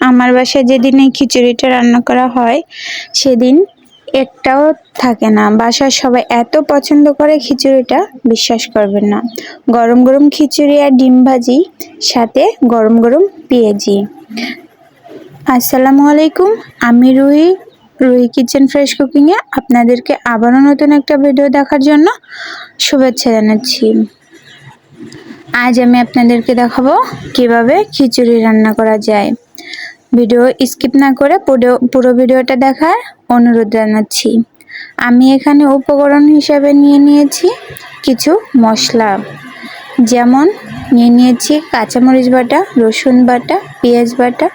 আমার বাসায় যেদিন এই খিচুড়িটা রান্না করা হয় সেদিন একটাও থাকে না। বাসার সবাই এত পছন্দ করে খিচুড়িটা, বিশ্বাস করবেন না। গরম গরম খিচুড়ি আর ডিম ভাজি, সাথে গরম গরম পেঁয়াজি। আসসালামু আলাইকুম, আমি রুহি। রুহি কিচেন ফ্রেশ কুকিংয়ে আপনাদেরকে আবারও নতুন একটা ভিডিও দেখার জন্য শুভেচ্ছা জানাচ্ছি। আজ আমি আপনাদেরকে দেখাবো কিভাবে খিচুড়ি রান্না করা যায়। ভিডিও স্কিপ না করে পুরো ভিডিওটা দেখার অনুরোধ জানাচ্ছি। আমি এখানে উপকরণ হিসাবে নিয়েছি কিছু মশলা, যেমন নিয়েছি কাঁচামরিচ বাটা, রসুন বাটা, পেঁয়াজ বাটা,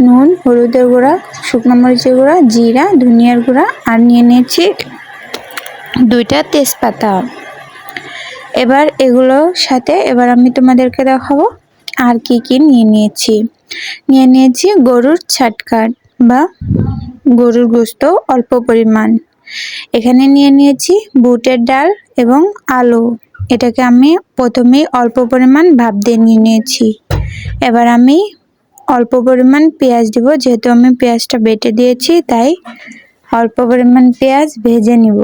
নুন, হলুদের গুঁড়া, শুকনো মরিচের গুঁড়া, জিরা, ধনিয়ার গুঁড়া, আর নিয়েছি 2টা তেজপাতা। এবার এগুলোর সাথে আমি তোমাদেরকে দেখাবো আর কি নিয়েছি গরুর ছাটকাট বা গরুর গোশত অল্প পরিমাণ। এখানে নিয়েছি বুটের ডাল এবং আলু। এটাকে আমি প্রথমেই অল্প পরিমাণ ভাপ দিয়ে নিয়েছি। এবার আমি অল্প পরিমাণ পেঁয়াজ দিব, যেহেতু আমি পেঁয়াজটা বেটে দিয়েছি তাই অল্প পরিমাণ পেঁয়াজ ভেজে নিব।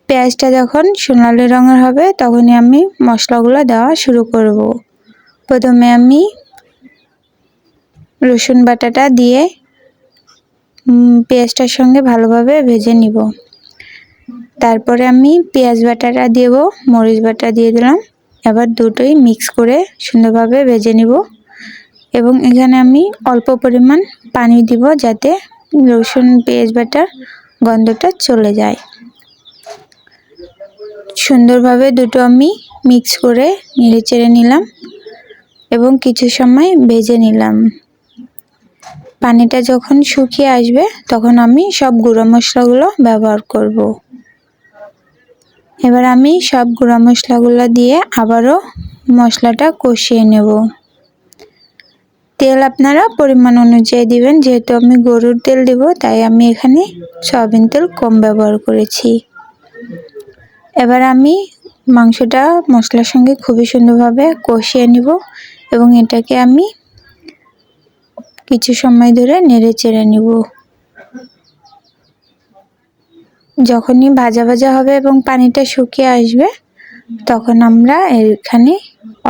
পেঁয়াজটা যখন সোনালি রঙের হবে তখনই আমি মশলাগুলো দেওয়া শুরু করব। প্রথমে আমি রসুন বাটাটা দিয়ে পেঁয়াজটার সঙ্গে ভালোভাবে ভেজে নিব। তারপরে আমি পেঁয়াজ বাটাটা দেব, মরিচ বাটা দিয়ে দিলাম। এবার দুটোই মিক্স করে সুন্দরভাবে ভেজে নিব এবং এখানে আমি অল্প পরিমাণ পানি দিব, যাতে রসুন পেঁয়াজ বাটার গন্ধটা চলে যায়। সুন্দরভাবে দুটো আমি মিক্স করে নেড়েচেড়ে নিলাম এবং কিছু সময় ভেজে নিলাম। পানিটা যখন শুকিয়ে আসবে তখন আমি সব গুঁড়ো মশলাগুলো ব্যবহার করব। এবার আমি সব গুঁড়ো মশলাগুলো দিয়ে আবারও মশলাটা কষিয়ে নেব। তেল আপনারা পরিমাণ অনুযায়ী দিবেন, যেহেতু আমি গরুর তেল দিব তাই আমি এখানে সয়াবিন তেল কম ব্যবহার করেছি। এবার আমি মাংসটা মশলার সঙ্গে খুবই সুন্দরভাবে কষিয়ে নিব এবং এটাকে আমি কিছু সময় ধরে নেড়ে চেড়ে নিব। যখনই ভাজা ভাজা হবে এবং পানিটা শুকিয়ে আসবে তখন আমরা এখানে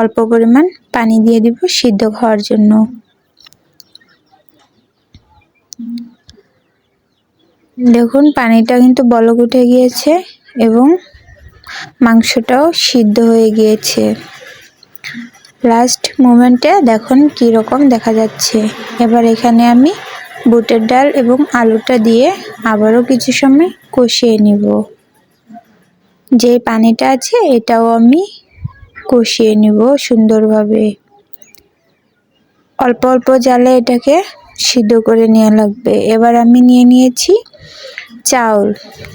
অল্প পরিমাণ পানি দিয়ে দিব সিদ্ধ হওয়ার জন্য। দেখুন পানিটা কিন্তু বলক উঠে গিয়েছে এবং মাংসটাও সিদ্ধ হয়ে গিয়েছে। লাস্ট মোমেন্টে দেখুন কি রকম দেখা যাচ্ছে। এবার এখানে আমি বুটের ডাল এবং আলুটা দিয়ে আবারও কিছু সময় কষিয়ে নিব। যে পানিটা আছে এটাও আমি কষিয়ে নিব সুন্দরভাবে। অল্প অল্প জালে এটাকে সিদ্ধ করে নেওয়া লাগবে। এবার আমি নিয়েছি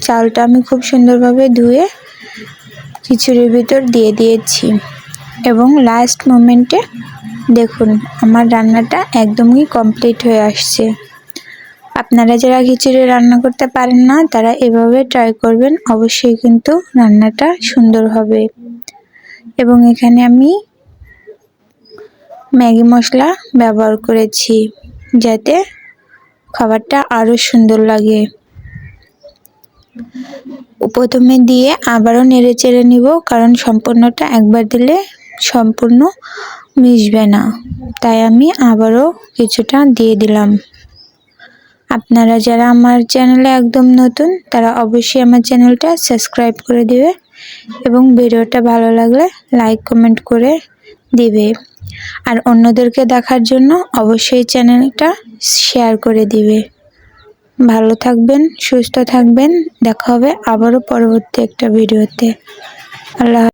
চালটা আমি খুব সুন্দরভাবে ধুয়ে খিচুড়ির ভিতর দিয়ে দিয়েছি এবং লাস্ট মোমেন্টে দেখুন আমার রান্নাটা একদমই কমপ্লিট হয়ে আসছে। আপনারা যারা খিচুড়ি রান্না করতে পারেন না তারা এভাবে ট্রাই করবেন, অবশ্যই কিন্তু রান্নাটা সুন্দর হবে। এবং এখানে আমি ম্যাগি মশলা ব্যবহার করেছি যাতে খাবারটা আরো সুন্দর লাগে। প্রথমে দিয়ে আবারও নেড়ে চেড়ে নিব, কারণ সম্পূর্ণটা একবার দিলে সম্পূর্ণ মিশবে না, তাই আমি আবারও কিছুটা দিয়ে দিলাম। আপনারা যারা আমার চ্যানেলে একদম নতুন তারা অবশ্যই আমার চ্যানেলটা সাবস্ক্রাইব করে দিবে এবং ভিডিওটা ভালো লাগলে লাইক কমেন্ট করে দিবে। আর অন্যদেরকে দেখার জন্য অবশ্যই চ্যানেলটা শেয়ার করে দিবে। ভালো থাকবেন, সুস্থ থাকবেন। দেখা হবে আবারও পরবর্তী একটা ভিডিওতে। আল্লাহ।